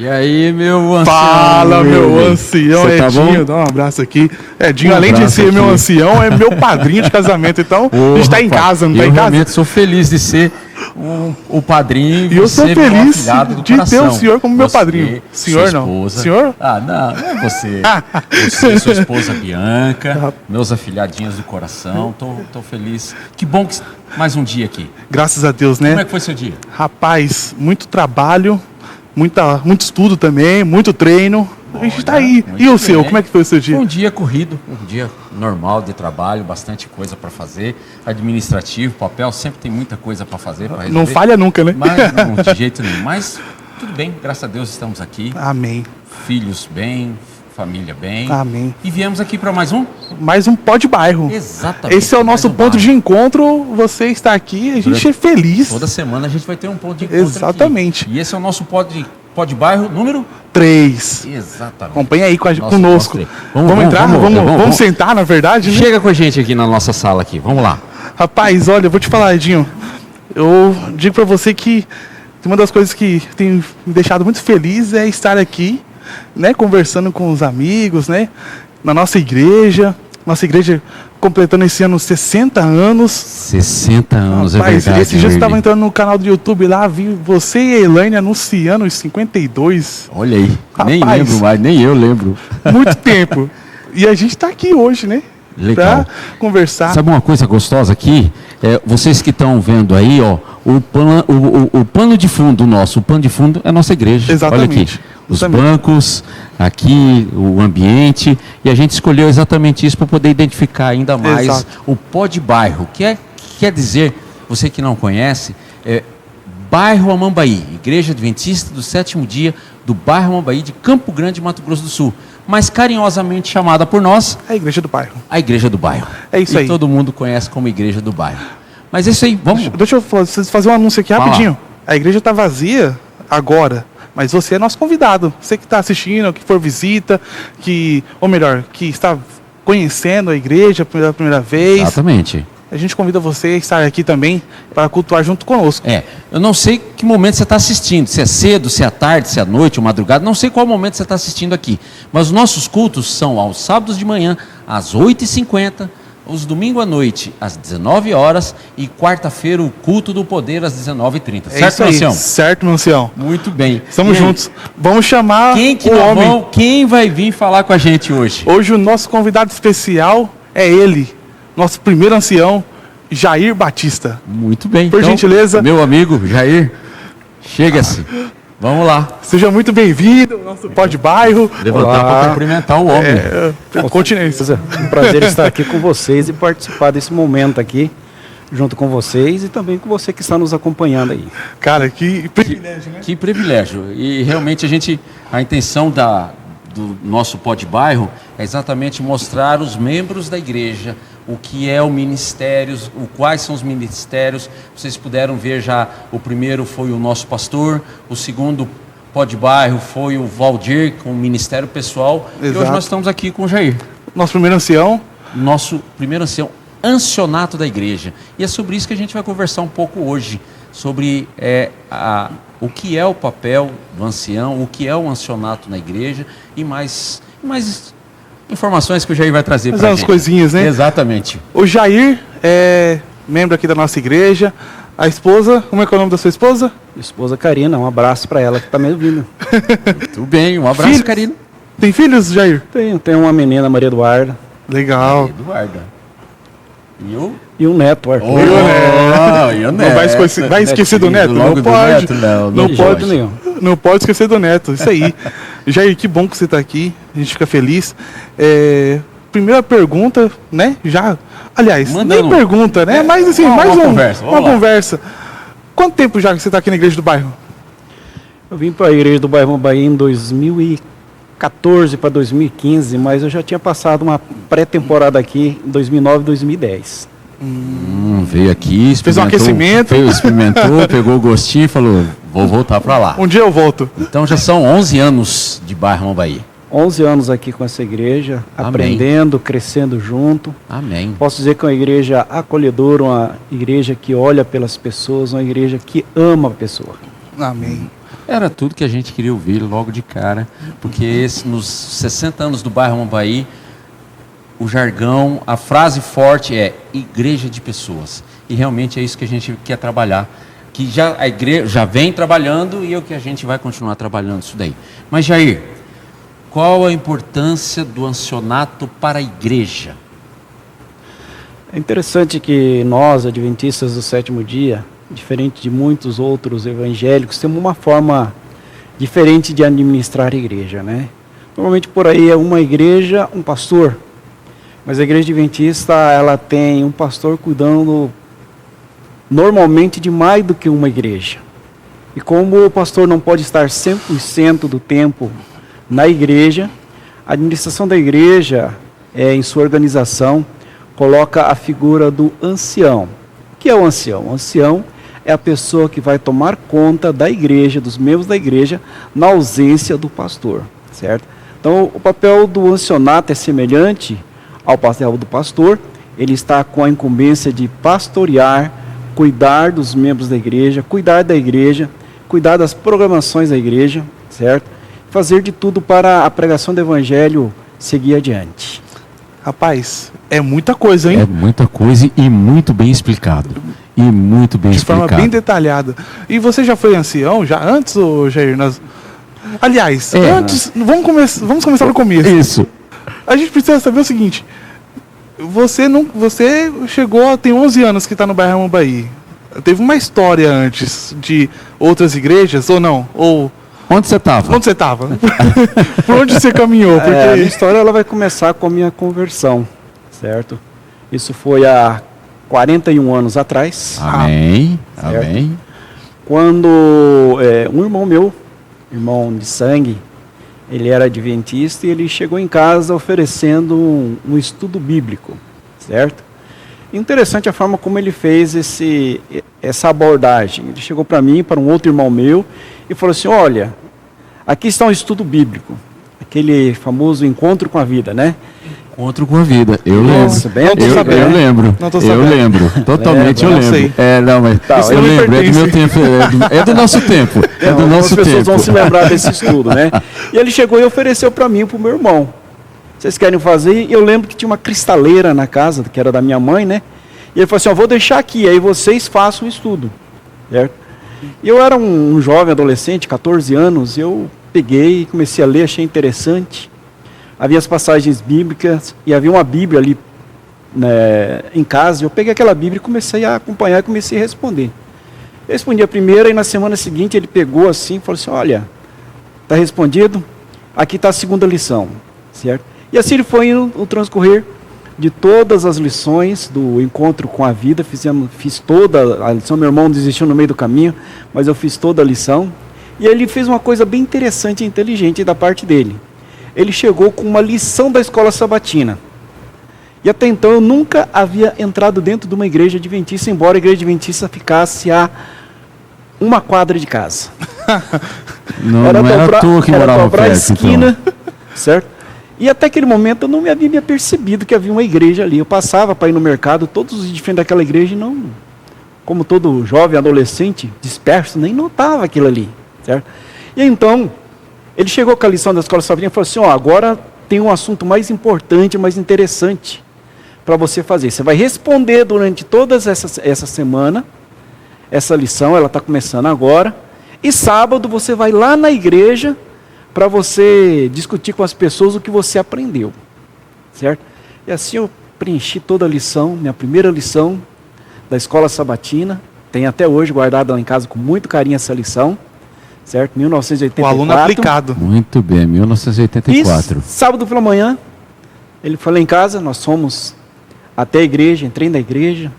E aí, meu ancião? Fala, meu ancião, Você tá Edinho. bom? Dá um abraço aqui. Edinho, Um além de abraço ser meu aqui. ancião, é meu padrinho de casamento. Então, a gente tá em casa, não tá eu em casa? realmente sou feliz de ser o padrinho. E eu sou você, meu feliz afilhado do de ter coração. o senhor como meu Você, padrinho. Senhor sua não. esposa. Senhor? Ah, não é você. Você, sua esposa Bianca, meus afilhadinhos do coração. Tô feliz. Que bom que mais um dia aqui. Graças a Deus, né? Como é que foi seu dia? Rapaz, muito trabalho, muito estudo também, muito treino. A gente tá aí. Muito E o seu, bem. como é que foi o seu dia? Foi um dia corrido, um dia normal de trabalho, bastante coisa para fazer, administrativo, papel, sempre tem muita coisa para fazer, para resolver. Não falha nunca, né? Mas não, de jeito nenhum. Mas tudo bem, graças a Deus estamos aqui. Amém. Filhos bem, família bem. Amém. E viemos aqui para mais um? Mais um pó de bairro. Exatamente. Esse é o nosso mais um ponto bairro. de encontro. Você está aqui, a gente Durante é feliz. Toda semana a gente vai ter um ponto de encontro Exatamente. aqui. E esse é o nosso pó de bairro número? 3. Exatamente. Acompanha aí Nossa, conosco. nossa, Vamos entrar? Vamos sentar, na verdade, né? Chega com a gente aqui na nossa sala aqui, vamos lá. Rapaz, olha, eu vou te falar, Edinho. Eu digo pra você que uma das coisas que tem me deixado muito feliz é estar aqui, né, conversando com os amigos, né, na nossa igreja completando esse ano 60 anos. 60 anos, Rapaz, é verdade. esse dia eu Willy. estava entrando no canal do YouTube lá, vi você e a Elaine anunciando os 52. Olha aí, nem Rapaz. lembro mais, nem eu lembro. Muito tempo. E a gente tá aqui hoje, né? Legal. Pra conversar. Sabe uma coisa gostosa aqui? Vocês que estão vendo aí, ó, o pano de fundo nosso, o pano de fundo é a nossa igreja. Exatamente. Olha aqui, os Exatamente. bancos, aqui o ambiente, e a gente escolheu exatamente isso para poder identificar ainda mais Exato. o pó de bairro, que quer dizer, você que não conhece, Bairro Amambaí, Igreja Adventista do Sétimo Dia do Bairro Amambaí de Campo Grande, Mato Grosso do Sul, mas carinhosamente chamada por nós É a igreja do bairro. a Igreja do Bairro. É isso e aí. todo mundo conhece como Igreja do Bairro. Mas é isso aí, vamos. Deixa eu fazer um anúncio aqui Fala. rapidinho. A igreja está vazia agora, mas você é nosso convidado. Você que está assistindo, que for visita, ou melhor, que está conhecendo a igreja pela primeira vez, Exatamente. a gente convida você a estar aqui também para cultuar junto conosco. Eu não sei que momento você está assistindo, se é cedo, se é tarde, se é noite ou madrugada, não sei qual momento você está assistindo aqui. Mas os nossos cultos são aos sábados de manhã, às 8h50, os domingos à noite, às 19 horas e quarta-feira o culto do poder às 19h30. É Certo, isso aí. Marcião? Certo, meu ancião. Muito bem. Estamos E aí, juntos. Vamos chamar o homem. Quem vai vir falar com a gente hoje? Hoje o nosso convidado especial é ele, nosso primeiro ancião, Jair Batista. Muito bem. Por gentileza. Meu amigo Jair, chega-se. Vamos lá. Seja muito bem-vindo ao nosso pó de bairro. Levantar para cumprimentar o homem. Continência. Um prazer estar aqui com vocês e participar desse momento aqui, junto com vocês e também com você que está nos acompanhando aí. Cara, que privilégio, né? Que privilégio. E realmente a intenção do nosso pó de bairro é exatamente mostrar os membros da igreja, o que é o ministério, quais são os ministérios. Vocês puderam ver já, o primeiro foi o nosso pastor, o segundo pó de bairro foi o Valdir, com o ministério pessoal. Exato. E hoje nós estamos aqui com o Jair, Nosso primeiro ancião. nosso primeiro ancião, ancionato da igreja. E é sobre isso que a gente vai conversar um pouco hoje, sobre o que é o papel do ancião, o que é o ancionato na igreja e mais informações que o Jair vai trazer Mais para a umas gente. coisinhas, né? Exatamente. O Jair é membro aqui da nossa igreja. A esposa, como é que é o nome da sua esposa? Esposa Karina, um abraço para ela que está me ouvindo. Tudo bem, um abraço, Filhos? Karina. Tem filhos, Jair? Tenho uma menina, Maria Eduarda, Legal. Eduarda. E eu? e um neto, Arthur. E o Não vai esquecer do neto? Não pode. Não De pode. jeito nenhum. Não pode esquecer do neto. Isso aí. Jair, que bom que você está aqui. A gente fica feliz. Primeira pergunta, né? Aliás, Manda nem um. pergunta, né? Mas assim, Uma mais conversa, vamos uma lá. conversa. Quanto tempo já que você está aqui na igreja do bairro? Eu vim para a igreja do bairro Amambaí em 2014 para 2015, mas eu já tinha passado uma pré-temporada aqui em 2009 e 2010. Veio aqui, Fez um aquecimento. experimentou, pegou o gostinho e falou, vou voltar para lá. Um dia eu volto. Então já são 11 anos de Bairro Amambaí. 11 anos aqui com essa igreja, Amém. aprendendo, crescendo junto. Amém. Posso dizer que é uma igreja acolhedora, uma igreja que olha pelas pessoas, uma igreja que ama a pessoa. Amém. Era tudo que a gente queria ouvir logo de cara, porque nos 60 anos do bairro Amambaí, o jargão, a frase forte é igreja de pessoas. E realmente é isso que a gente quer trabalhar, que a igreja já vem trabalhando e é o que a gente vai continuar trabalhando isso daí. Mas Jair, qual a importância do ancionato para a igreja? É interessante que nós, adventistas do sétimo dia, diferente de muitos outros evangélicos, temos uma forma diferente de administrar a igreja, né? Normalmente por aí é uma igreja, um pastor, mas a igreja adventista, ela tem um pastor cuidando normalmente de mais do que uma igreja. E como o pastor não pode estar 100% do tempo na igreja, a administração da igreja, em sua organização, coloca a figura do ancião. O que é o ancião? O ancião é a pessoa que vai tomar conta da igreja, dos membros da igreja, na ausência do pastor, certo? Então, o papel do ancionato é semelhante ao papel do pastor. Ele está com a incumbência de pastorear, cuidar dos membros da igreja, cuidar das programações da igreja, certo? Fazer de tudo para a pregação do evangelho seguir adiante. Rapaz, é muita coisa, hein? É muita coisa e muito bem explicado. De forma bem detalhada. E você já foi ancião, já antes, ou Jair? Aliás, antes, vamos começar do começo. Isso. A gente precisa saber o seguinte: você chegou, tem 11 anos que está no bairro Amambaí. Teve uma história antes de outras igrejas ou não? Ou onde você estava? Por onde você caminhou? Porque A minha história ela vai começar com a minha conversão, certo? Isso foi há 41 anos atrás. Amém. Certo? Amém. Quando um irmão meu, irmão de sangue, ele era adventista e ele chegou em casa oferecendo um estudo bíblico, certo? Interessante a forma como ele fez essa abordagem. Ele chegou para mim, para um outro irmão meu, e falou assim: olha, aqui está um estudo bíblico, aquele famoso encontro com a vida, né? Encontro com a vida. Eu Nossa, lembro. bem Eu lembro. Não tô Eu sabendo. lembro. Totalmente eu Não lembro. sei. Mas Tá, eu não me lembro. É do meu pertence. tempo. É do nosso tempo. É do Algumas nosso pessoas tempo. vão se lembrar desse estudo, né? E ele chegou e ofereceu para mim e para o meu irmão. Vocês querem fazer? E eu lembro que tinha uma cristaleira na casa, que era da minha mãe, né? E ele falou assim: vou deixar aqui, aí vocês façam o estudo, certo? E eu era um jovem adolescente, 14 anos, e eu peguei e comecei a ler, achei interessante. Havia as passagens bíblicas, e havia uma Bíblia ali, né, em casa, e eu peguei aquela Bíblia e comecei a acompanhar, e comecei a responder. Eu respondi a primeira, e na semana seguinte ele pegou assim e falou assim: olha, está respondido, aqui está a segunda lição, certo? E assim ele foi no transcorrer de todas as lições do encontro com a vida. Fiz toda a lição. Meu irmão desistiu no meio do caminho, mas eu fiz toda a lição. E ele fez uma coisa bem interessante e inteligente da parte dele. Ele chegou com uma lição da escola sabatina. E até então eu nunca havia entrado dentro de uma igreja adventista, embora a igreja adventista ficasse a uma quadra de casa. Não era à toa que morava dobrar a perto, esquina, então. certo? E até aquele momento eu não havia me apercebido que havia uma igreja ali. Eu passava para ir no mercado todos os dias de frente daquela igreja e não, como todo jovem, adolescente, disperso, nem notava aquilo ali, certo? E então, ele chegou com a lição da escola sabatina e falou assim: agora tem um assunto mais importante, mais interessante para você fazer. Você vai responder durante toda essa semana, essa lição, ela está começando agora, e sábado você vai lá na igreja para você discutir com as pessoas o que você aprendeu, certo? E assim eu preenchi toda a lição, minha primeira lição da escola sabatina, tem até hoje guardada lá em casa com muito carinho essa lição, certo? 1984. o aluno aplicado. Muito bem, 1984. E sábado pela manhã, ele foi lá em casa, nós fomos até a igreja, entrei na igreja,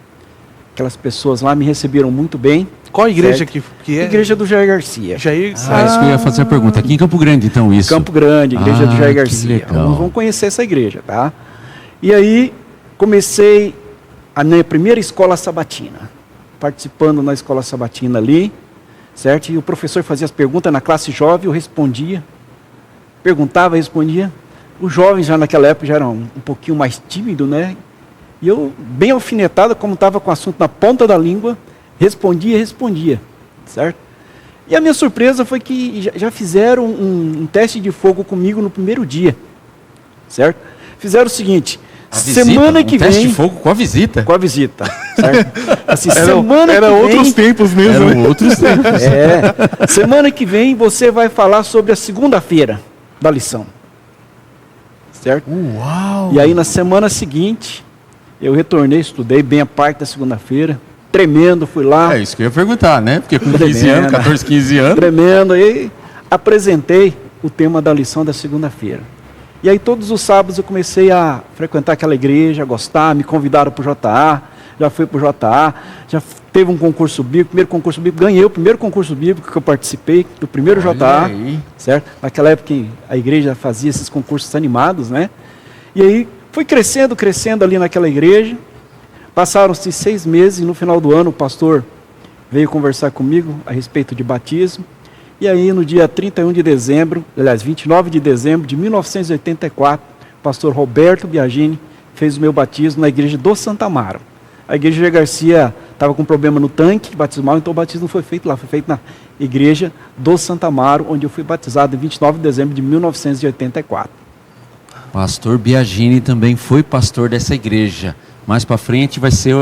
aquelas pessoas lá me receberam muito bem. Qual igreja certo? que é? Igreja do Jair Garcia. Jair. Isso que eu ia fazer a pergunta. Aqui em Campo Grande, então, isso? Campo Grande, igreja do Jair que Garcia. legal. Alguns vão conhecer essa igreja, tá? E aí, comecei a minha primeira escola sabatina, participando na escola sabatina ali, certo? E o professor fazia as perguntas na classe jovem, eu respondia, perguntava, respondia. Os jovens já naquela época já eram um pouquinho mais tímidos, né? E eu, bem alfinetado, como estava com o assunto na ponta da língua, respondia, certo? E a minha surpresa foi que já fizeram um teste de fogo comigo no primeiro dia, certo? Fizeram o seguinte, semana que vem... teste de fogo com a visita? Com a visita, certo? Assim, Era semana que outros vem... tempos mesmo. Eram outros tempos. Semana que vem você vai falar sobre a segunda-feira da lição, certo? Uau! E aí na semana seguinte, eu retornei, estudei bem a parte da segunda-feira, tremendo, fui lá. É isso que eu ia perguntar, né? Porque com 15 Tremendo. anos, 14, 15 anos... Tremendo, aí apresentei o tema da lição da segunda-feira. E aí todos os sábados eu comecei a frequentar aquela igreja, a gostar, me convidaram para o JA, já fui para o JA, já teve um concurso bíblico, primeiro concurso bíblico, ganhei o primeiro concurso bíblico que eu participei, do primeiro Olha JA, aí. certo? Naquela época a igreja fazia esses concursos animados, né? E aí fui crescendo ali naquela igreja, passaram-se 6 meses e no final do ano o pastor veio conversar comigo a respeito de batismo. E aí no dia 31 de dezembro, aliás, 29 de dezembro de 1984, o pastor Roberto Biagini fez o meu batismo na igreja do Santa Amaro. A igreja de Garcia estava com problema no tanque batismal, então o batismo não foi feito lá, foi feito na igreja do Santa Amaro, onde eu fui batizado em 29 de dezembro de 1984. Pastor Biagini também foi pastor dessa igreja. Mais para frente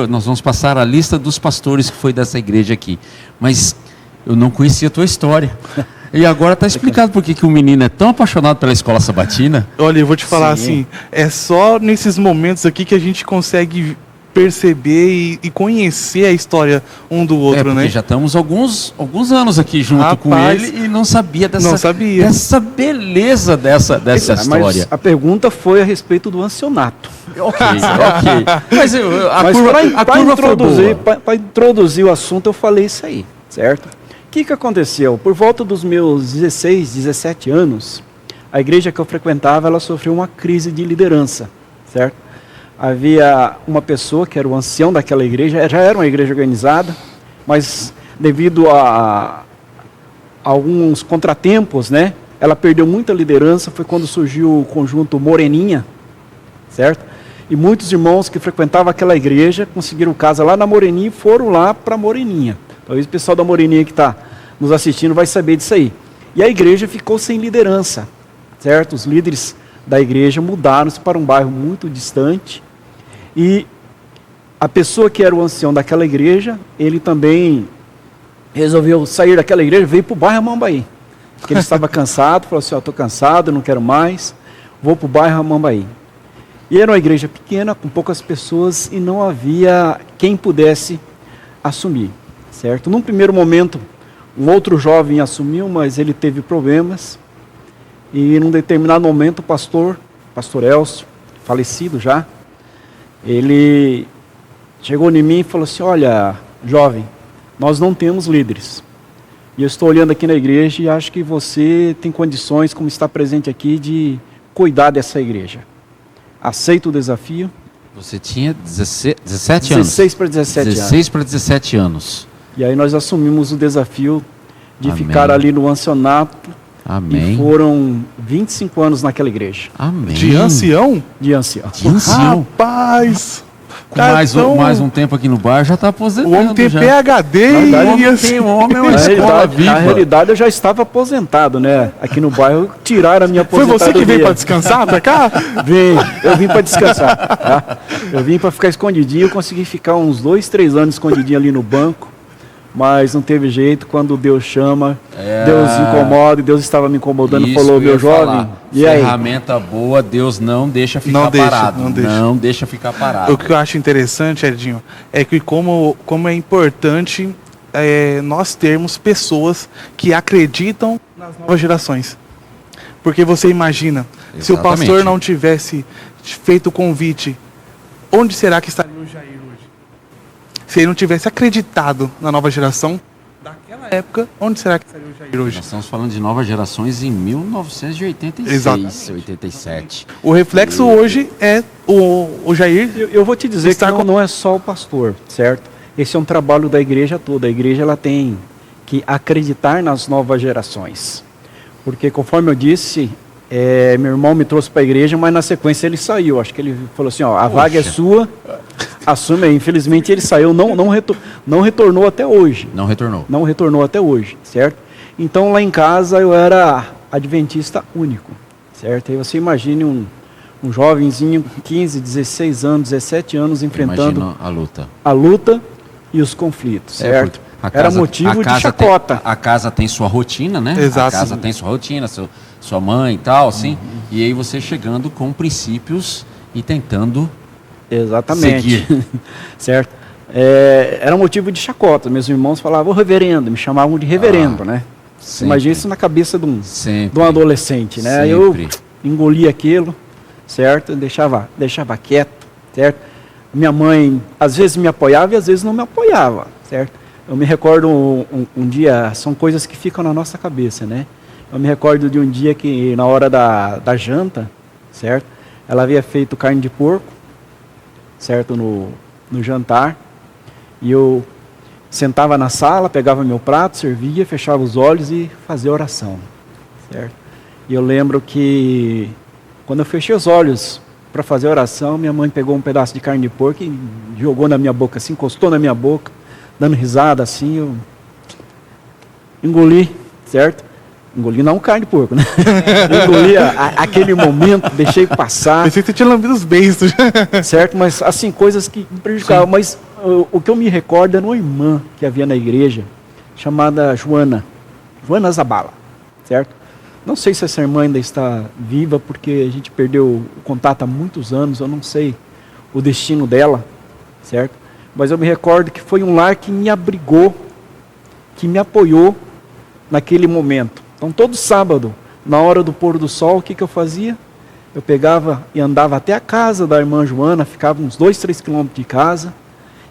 nós vamos passar a lista dos pastores que foi dessa igreja aqui. Mas eu não conhecia a tua história. E agora está explicado por que o menino é tão apaixonado pela escola sabatina. Olha, eu vou te falar Sim. assim, é só nesses momentos aqui que a gente consegue perceber e conhecer a história um do outro, porque né? já estamos alguns anos aqui junto com Rapaz, ele e não sabia sabia. dessa beleza dessa história. Mas a pergunta foi a respeito do ancionato. Ok. Mas a Mas curva foi boa. para introduzir o assunto, eu falei isso aí, certo? O que aconteceu? Por volta dos meus 16, 17 anos, a igreja que eu frequentava, ela sofreu uma crise de liderança, certo? Havia uma pessoa que era o ancião daquela igreja, já era uma igreja organizada, mas devido a alguns contratempos, né? Ela perdeu muita liderança, foi quando surgiu o conjunto Moreninha, certo? E muitos irmãos que frequentavam aquela igreja conseguiram casa lá na Moreninha e foram lá para Moreninha. Talvez o pessoal da Moreninha que está nos assistindo vai saber disso aí. E a igreja ficou sem liderança, certo? Os líderes da igreja mudaram-se para um bairro muito distante. E a pessoa que era o ancião daquela igreja, ele também resolveu sair daquela igreja e veio para o bairro Amambaí. Porque ele estava cansado, falou assim, estou cansado, não quero mais, vou para o bairro Amambaí. E era uma igreja pequena, com poucas pessoas, e não havia quem pudesse assumir, certo? Num primeiro momento, um outro jovem assumiu, mas ele teve problemas, e num determinado momento o pastor Elcio, falecido já, ele chegou em mim e falou assim, olha, jovem, nós não temos líderes. E eu estou olhando aqui na igreja e acho que você tem condições, como está presente aqui, de cuidar dessa igreja. Aceita o desafio? Você tinha 17 anos? 16 para 17 anos. 16 para 17 anos. E aí nós assumimos o desafio de Amém. ficar ali no ancianato. Amém. E foram 25 anos naquela igreja. Amém. De ancião? De ancião. De ancião. Rapaz! Com mais um tempo aqui no bar, já está aposentando. O homem tem já. PhD O homem é uma escola viva. Na realidade, eu já estava aposentado, né? Aqui no bairro, tiraram a minha Foi aposentadoria. você que veio para descansar pra cá? Eu vim para descansar. Tá? Eu vim para ficar escondidinho, eu consegui ficar uns 2, 3 anos escondidinho ali no banco, mas não teve jeito. Quando Deus chama, Deus incomoda, e Deus estava me incomodando, Isso falou, que eu meu ia jovem, falar. e aí? Ferramenta boa, Deus não deixa ficar Não deixa, parado. não deixa. Não deixa ficar parado. O que eu acho interessante, Edinho, é que como é importante nós termos pessoas que acreditam nas novas gerações. Porque você imagina, se o Exatamente. pastor não tivesse feito o convite, onde será que estaria o Jair hoje? Se ele não tivesse acreditado na nova geração daquela época, onde será que estaria o Jair hoje? Nós estamos falando de novas gerações em 1986, Exatamente. 87. O reflexo hoje é o Jair. Eu vou te dizer Estar que com- não é só o pastor, certo? Esse é um trabalho da igreja toda. A igreja ela tem que acreditar nas novas gerações. Porque, conforme eu disse, meu irmão me trouxe para a igreja, mas na sequência ele saiu. Acho que ele falou assim, ó, a vaga é sua, assume aí. Infelizmente ele saiu, não retornou até hoje. Não retornou. Não retornou até hoje, certo? Então lá em casa eu era adventista único, certo? Aí você imagine um jovenzinho com 15, 16 anos, 17 anos enfrentando Imagina a luta e os conflitos, certo? Era motivo de chacota. A casa tem sua rotina, né? Exato. A casa tem sua rotina, sua mãe e tal, assim. E aí você chegando com princípios e tentando Exatamente. seguir. Certo? Era motivo de chacota. Meus irmãos falavam, ô reverendo, me chamavam de reverendo, né? Sempre. Imagina isso na cabeça de um Sempre. adolescente, né? Aí eu engolia aquilo, certo? Deixava quieto, certo? Minha mãe às vezes me apoiava e às vezes não me apoiava, certo? Eu me recordo um dia, são coisas que ficam na nossa cabeça, né? Eu me recordo de um dia que na hora da janta, certo? Ela havia feito carne de porco, certo? No jantar. E eu sentava na sala, pegava meu prato, servia, fechava os olhos e fazia oração, certo? E eu lembro que quando eu fechei os olhos para fazer a oração, minha mãe pegou um pedaço de carne de porco e jogou na minha boca, assim, encostou na minha boca, dando risada, assim, eu engoli, certo? Engoli não carne de porco, né? Engoli aquele momento, deixei passar. Pensei que você tinha lambido os beijos. Certo? Mas, assim, coisas que me prejudicavam. Mas o que eu me recordo era uma irmã que havia na igreja, chamada Joana Zabala, certo? Não sei se essa irmã ainda está viva, porque a gente perdeu o contato há muitos anos, eu não sei o destino dela, certo? Mas eu me recordo que foi um lar que me abrigou, que me apoiou naquele momento. Então, todo sábado, na hora do pôr do sol, o que eu fazia? Eu pegava e andava até a casa da irmã Joana, ficava uns 2, 3 quilômetros de casa,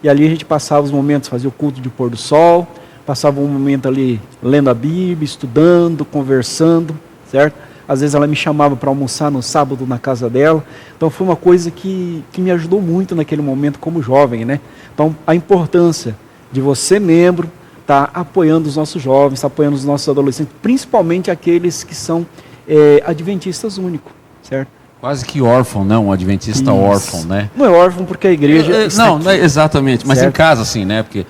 e ali a gente passava os momentos, fazia o culto de pôr do sol, passava um momento ali lendo a Bíblia, estudando, conversando, certo? Às vezes ela me chamava para almoçar no sábado na casa dela. Então foi uma coisa que me ajudou muito naquele momento como jovem, né? Então a importância de você, membro, estar apoiando os nossos jovens, estar apoiando os nossos adolescentes, principalmente aqueles que são adventistas únicos, certo? Quase que órfão, né? Um adventista Isso. órfão, né? Não é órfão porque a igreja está Não, aqui. não é exatamente, mas Certo. em casa, assim, né? Porque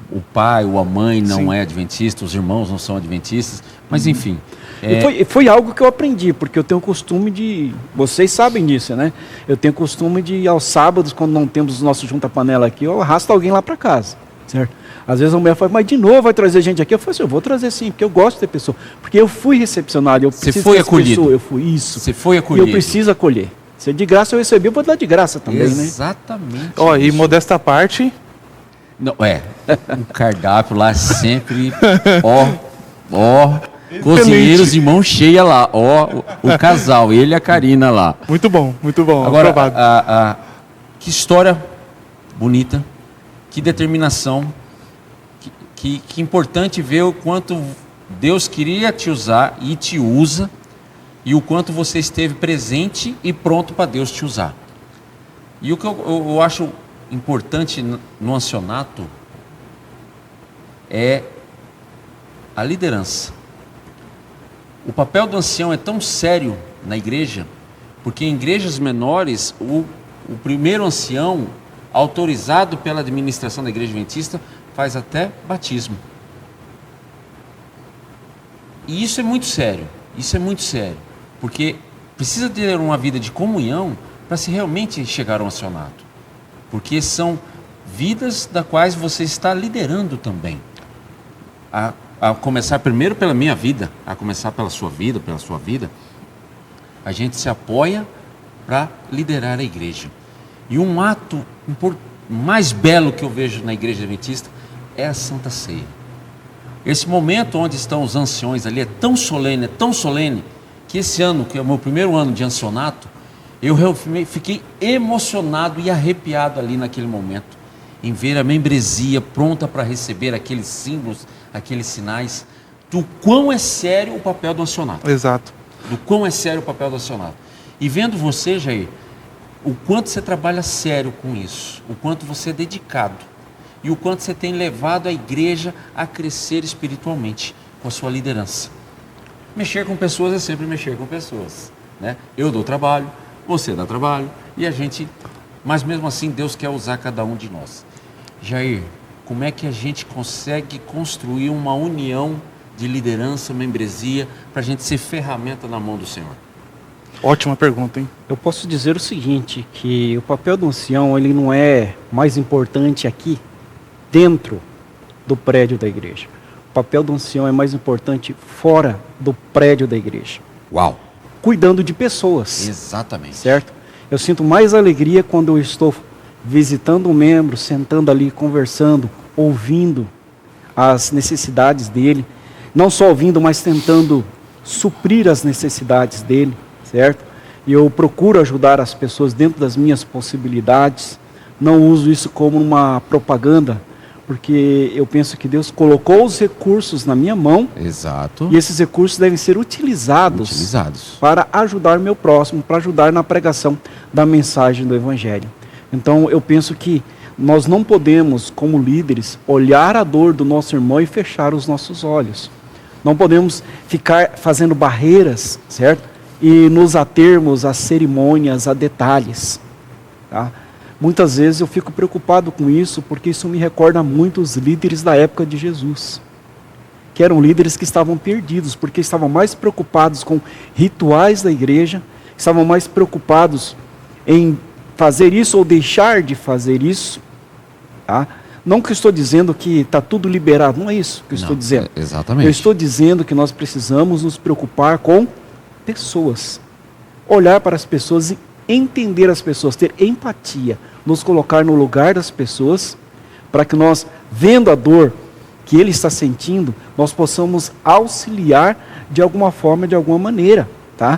o pai ou a mãe não Sim. é adventista, os irmãos não são adventistas, mas enfim. E foi algo que eu aprendi, porque eu tenho o costume de, vocês sabem disso, né? Eu tenho o costume de, aos sábados, quando não temos o nosso junta-panela aqui, eu arrasto alguém lá para casa, certo? Às vezes a mulher fala, mas de novo vai trazer gente aqui? Eu falo assim, eu vou trazer sim, porque eu gosto de ter pessoa. Porque eu fui recepcionado, eu Você preciso foi dessa acolhido. pessoa, eu fui isso. Você foi E acolhido. eu preciso acolher. Se é de graça eu recebi, eu vou dar de graça também, né? Exatamente. Ó, e isso. modesta parte, Não, o cardápio lá sempre, cozinheiros de mão cheia lá, o casal, ele e a Karina lá. muito bom, Agora, aprovado. que história bonita, que determinação, que importante ver o quanto Deus queria te usar e te usa, e o quanto você esteve presente e pronto para Deus te usar. E o que eu acho importante no ancianato é a liderança. O papel do ancião é tão sério na igreja, porque em igrejas menores, o primeiro ancião, autorizado pela administração da igreja adventista, faz até batismo. E isso é muito sério, porque precisa ter uma vida de comunhão para se realmente chegar ao ancianato, porque são vidas das quais você está liderando também, a começar primeiro pela minha vida, a começar pela sua vida, a gente se apoia para liderar a igreja. E um ato mais belo que eu vejo na igreja adventista é a Santa Ceia. Esse momento onde estão os anciões ali é tão solene, que esse ano, que é o meu primeiro ano de ancianato, eu fiquei emocionado e arrepiado ali naquele momento, em ver a membresia pronta para receber aqueles símbolos, aqueles sinais, do quão é sério o papel do ancianato. Exato. Do quão é sério o papel do ancianato. E vendo você, Jair, o quanto você trabalha sério com isso, o quanto você é dedicado, e o quanto você tem levado a igreja a crescer espiritualmente com a sua liderança. Mexer com pessoas é sempre mexer com pessoas, né? Eu dou trabalho, você dá trabalho, e a gente, mas mesmo assim Deus quer usar cada um de nós. Jair, como é que a gente consegue construir uma união de liderança, membresia, para a gente ser ferramenta na mão do Senhor? Ótima pergunta, hein? Eu posso dizer o seguinte, que o papel do ancião, ele não é mais importante aqui, dentro do prédio da igreja. O papel do ancião é mais importante fora do prédio da igreja. Uau! Cuidando de pessoas. Exatamente. Certo? Eu sinto mais alegria quando eu estou visitando um membro, sentando ali, conversando, ouvindo as necessidades dele. Não só ouvindo, mas tentando suprir as necessidades dele, certo? E eu procuro ajudar as pessoas dentro das minhas possibilidades. Não uso isso como uma propaganda, porque eu penso que Deus colocou os recursos na minha mão. Exato. E esses recursos devem ser utilizados para ajudar meu próximo, para ajudar na pregação da mensagem do Evangelho. Então eu penso que nós não podemos, como líderes, olhar a dor do nosso irmão e fechar os nossos olhos. Não podemos ficar fazendo barreiras, certo? E nos atermos a cerimônias, a detalhes, tá? Muitas vezes eu fico preocupado com isso, porque isso me recorda muito os líderes da época de Jesus, que eram líderes que estavam perdidos, porque estavam mais preocupados com rituais da igreja, estavam mais preocupados em fazer isso ou deixar de fazer isso, tá? Não que eu estou dizendo que está tudo liberado, não é isso que eu estou dizendo. Exatamente. Eu estou dizendo que nós precisamos nos preocupar com pessoas, olhar para as pessoas e entender as pessoas, ter empatia, nos colocar no lugar das pessoas, para que nós, vendo a dor que ele está sentindo, nós possamos auxiliar de alguma forma, de alguma maneira, tá?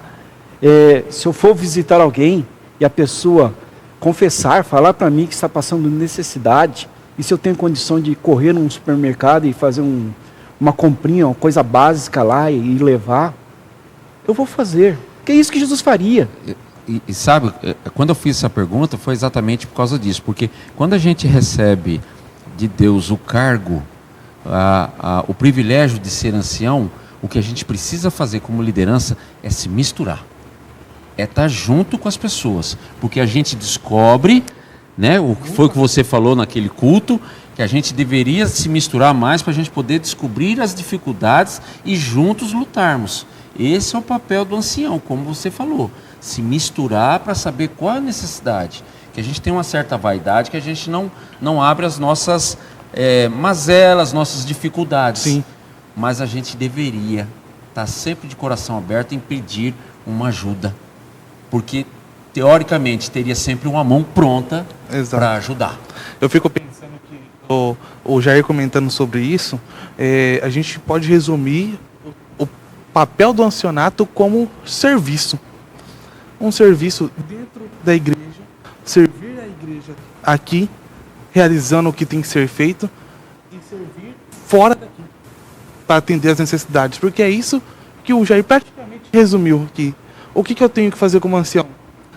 Se eu for visitar alguém e a pessoa confessar, falar para mim que está passando necessidade, e se eu tenho condição de correr num supermercado e fazer uma comprinha, uma coisa básica lá e levar, eu vou fazer, porque é isso que Jesus faria. E sabe, quando eu fiz essa pergunta foi exatamente por causa disso, porque quando a gente recebe de Deus o cargo, o privilégio de ser ancião, o que a gente precisa fazer como liderança é se misturar, é estar junto com as pessoas, porque a gente descobre, né, o que foi que você falou naquele culto, que a gente deveria se misturar mais para a gente poder descobrir as dificuldades e juntos lutarmos. Esse é o papel do ancião, como você falou, se misturar para saber qual é a necessidade. Que a gente tem uma certa vaidade, que a gente não abre as nossas mazelas, nossas dificuldades. Sim. Mas a gente deveria estar sempre de coração aberto em pedir uma ajuda. Porque, teoricamente, teria sempre uma mão pronta para ajudar. Eu fico pensando que o Jair comentando sobre isso, a gente pode resumir o papel do ancianato como serviço. Um serviço dentro da igreja, servir a igreja aqui, realizando o que tem que ser feito, e servir fora daqui, para atender as necessidades. Porque é isso que o Jair praticamente resumiu aqui. O que eu tenho que fazer como ancião?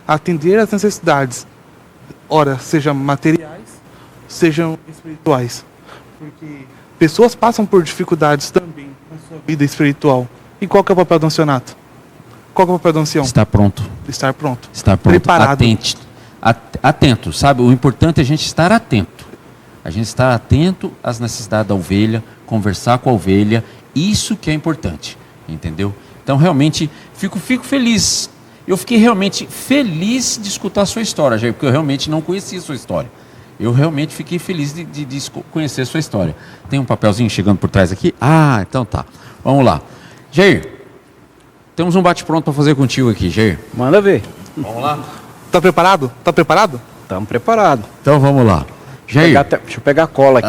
Atender as necessidades, ora, sejam materiais, sejam espirituais. Porque pessoas passam por dificuldades também na sua vida espiritual. E qual que é o papel do ancianato? Qual que é o papel do ancião? Estar pronto. Estar pronto. Estar pronto. Preparado. Atento, sabe? O importante é a gente estar atento. A gente estar atento às necessidades da ovelha, conversar com a ovelha. Isso que é importante, entendeu? Então, realmente, fico feliz. Eu fiquei realmente feliz de escutar a sua história, Jair, porque eu realmente não conhecia a sua história. Eu realmente fiquei feliz de conhecer a sua história. Tem um papelzinho chegando por trás aqui? Ah, então tá. Vamos lá. Jair, temos um bate-pronto para fazer contigo aqui, Jair. Manda ver. Vamos lá? Tá preparado? Tá preparado? Estamos preparados. Então vamos lá. Jair. Deixa eu pegar a cola aqui.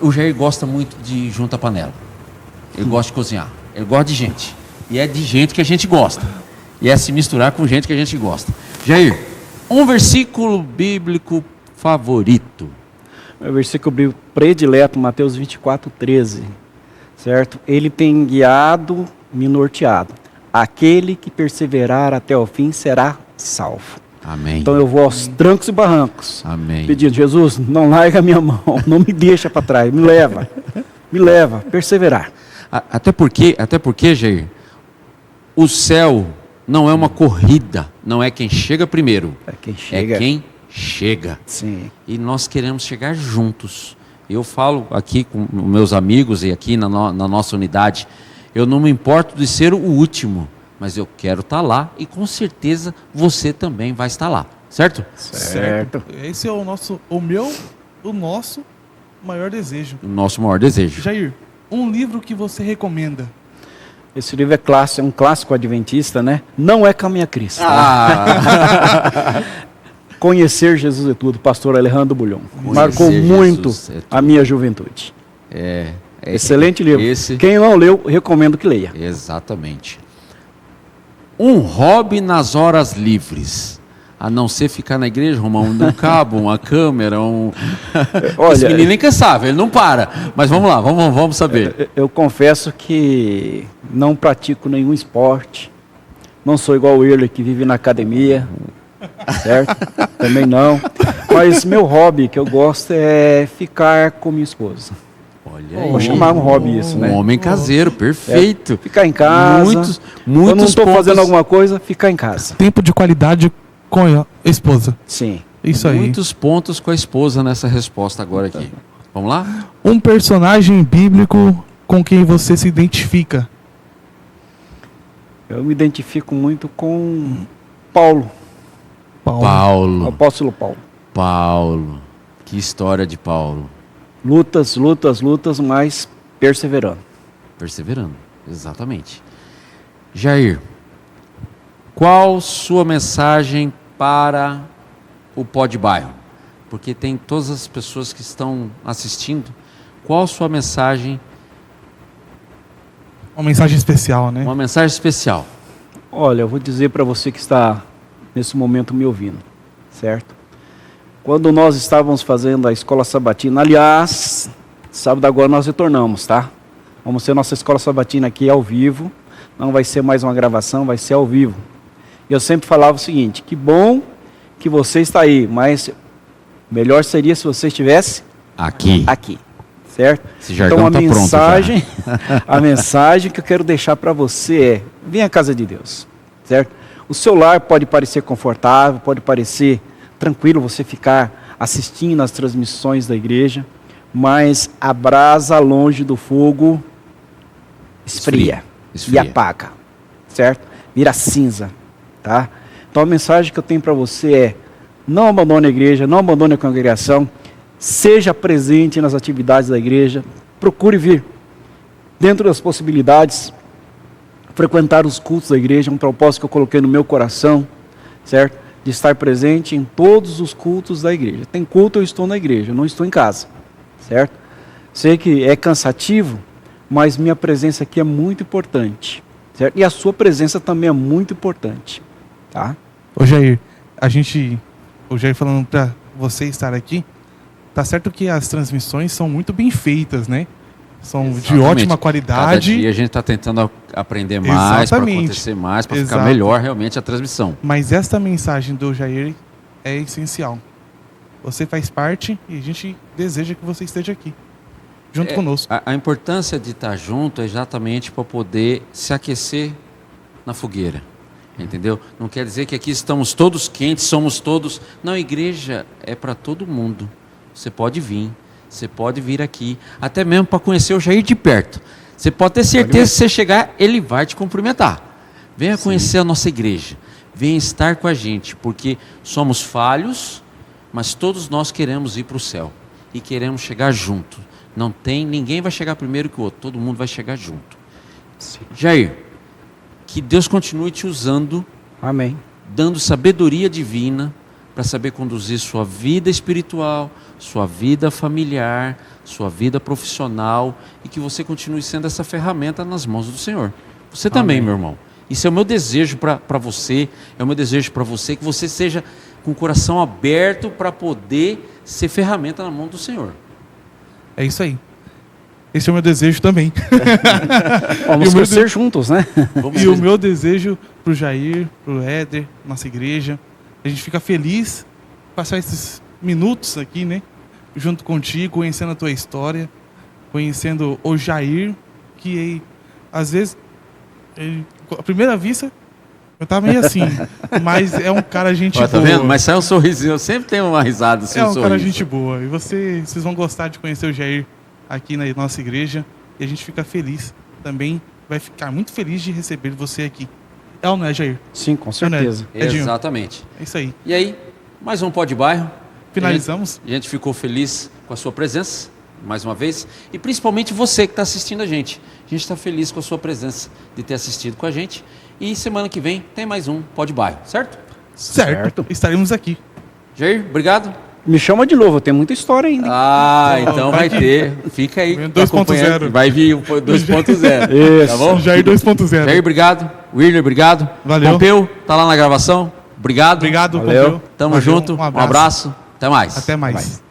O Jair gosta muito de junta panela. Ele gosta de cozinhar. Ele gosta de gente. E é de gente que a gente gosta. E é se misturar com gente que a gente gosta. Jair, um versículo bíblico favorito. Meu versículo bíblico predileto, Mateus 24:13. Certo? Ele tem guiado, me norteado. Aquele que perseverar até o fim será salvo. Amém. Então eu vou aos trancos e barrancos. Amém. Pedindo, Jesus, não larga a minha mão, não me deixa para trás, me leva, perseverar. Até porque, Jair, o céu não é uma corrida, não é quem chega primeiro. É quem chega. É quem chega. Sim. E nós queremos chegar juntos. Eu falo aqui com meus amigos e aqui na nossa unidade, eu não me importo de ser o último, mas eu quero estar lá e com certeza você também vai estar lá, certo? Certo. Esse é o nosso maior desejo. O nosso maior desejo. Jair, um livro que você recomenda? Esse livro é clássico, é um clássico adventista, né? Não é Caminha Cristo. Conhecer Jesus é Tudo, pastor Alejandro Bulhon. Marcou muito a minha juventude. Excelente livro. Quem não leu, recomendo que leia. Exatamente. Um hobby nas horas livres. A não ser ficar na igreja, arrumar um cabo, uma câmera, Olha, esse menino é incansável, ele não para. Mas vamos lá, vamos saber. Eu confesso que não pratico nenhum esporte. Não sou igual o Euler que vive na academia. Certo? Também não. Mas meu hobby que eu gosto é ficar com minha esposa. Olha aí. Vou chamar um hobby isso, né? Um homem caseiro, perfeito. Ficar em casa. Muitos quando não estou fazendo alguma coisa, ficar em casa. Tempo de qualidade com a esposa. Sim. Isso aí. Muitos pontos com a esposa nessa resposta agora aqui. Vamos lá? Um personagem bíblico com quem você se identifica. Eu me identifico muito com Paulo. O apóstolo Paulo. Paulo. Que história de Paulo. Lutas, mas perseverando. Perseverando, exatamente. Jair, qual sua mensagem para o Pod Bairro? Porque tem todas as pessoas que estão assistindo. Qual sua mensagem? Uma mensagem especial, né? Uma mensagem especial. Olha, eu vou dizer para você que está nesse momento me ouvindo, certo? Quando nós estávamos fazendo a escola sabatina, aliás, sábado agora nós retornamos, tá? Vamos ter nossa escola sabatina aqui ao vivo, não vai ser mais uma gravação, vai ser ao vivo. E eu sempre falava o seguinte, que bom que você está aí, mas melhor seria se você estivesse aqui, certo? Esse jargão então tá mensagem, a mensagem que eu quero deixar para você é, venha à casa de Deus, certo? O seu lar pode parecer confortável, pode parecer tranquilo você ficar assistindo às transmissões da igreja, mas a brasa longe do fogo esfria. E apaga, certo? Vira cinza, tá? Então a mensagem que eu tenho para você é, não abandone a igreja, não abandone a congregação, seja presente nas atividades da igreja, procure vir dentro das possibilidades, frequentar os cultos da igreja, um propósito que eu coloquei no meu coração, certo? De estar presente em todos os cultos da igreja. Tem culto, eu estou na igreja, eu não estou em casa, certo? Sei que é cansativo, mas minha presença aqui é muito importante, certo? E a sua presença também é muito importante, tá? Ô Jair, o Jair falando para você estar aqui, tá certo que as transmissões são muito bem feitas, né? São de ótima qualidade. Cada dia a gente está tentando aprender mais, para acontecer mais, para ficar melhor realmente a transmissão. Mas esta mensagem do Jair é essencial. Você faz parte e a gente deseja que você esteja aqui, junto conosco. A importância de estar junto é exatamente para poder se aquecer na fogueira, entendeu? Não quer dizer que aqui estamos todos quentes, somos todos... Não, a igreja é para todo mundo. Você pode vir. Você pode vir aqui, até mesmo para conhecer o Jair de perto. Você pode ter certeza que se você chegar, ele vai te cumprimentar. Venha conhecer a nossa igreja. Venha estar com a gente, porque somos falhos, mas todos nós queremos ir para o céu. E queremos chegar junto. Ninguém vai chegar primeiro que o outro, todo mundo vai chegar junto. Sim. Jair, que Deus continue te usando. Amém. Dando sabedoria divina para saber conduzir sua vida espiritual, sua vida familiar, sua vida profissional e que você continue sendo essa ferramenta nas mãos do Senhor. Você também, meu irmão. Isso é o meu desejo para você, é o meu desejo para você, que você seja com o coração aberto para poder ser ferramenta na mão do Senhor. É isso aí. Esse é o meu desejo também. Vamos crescer juntos, né? O meu desejo para o Jair, para o Éder, nossa igreja, a gente fica feliz passar esses minutos aqui, né? Junto contigo, conhecendo a tua história, conhecendo o Jair, que às vezes, à primeira vista, Eu tava meio assim, mas é um cara gente Ó, tá boa. vendo? Mas sai um sorrisinho, eu sempre tenho uma risada assim, É um sorriso. cara gente boa. E vocês vão gostar de conhecer o Jair aqui na nossa igreja. E a gente fica feliz também, vai ficar muito feliz de receber você aqui. É ou não é, Jair? Sim, com certeza. Edinho. Exatamente. É isso aí. E aí, mais um Pó de Bairro. Finalizamos. A gente ficou feliz com a sua presença, mais uma vez. E principalmente você que está assistindo a gente. A gente está feliz com a sua presença, de ter assistido com a gente. E semana que vem tem mais um Pó de Bairro, certo? Certo. Estaremos aqui. Jair, obrigado. Me chama de novo, tem muita história ainda. Ah, então vai vir. ter. Fica aí. Vem acompanhando. 2.0. Vai vir o 2.0. Isso. Tá bom? Jair 2.0. Jair, obrigado. William, obrigado. Valeu. Pompeu, tá lá na gravação. Obrigado. Obrigado, Valeu. Pompeu. Tamo Valeu, junto. Um abraço. Até mais. Até mais.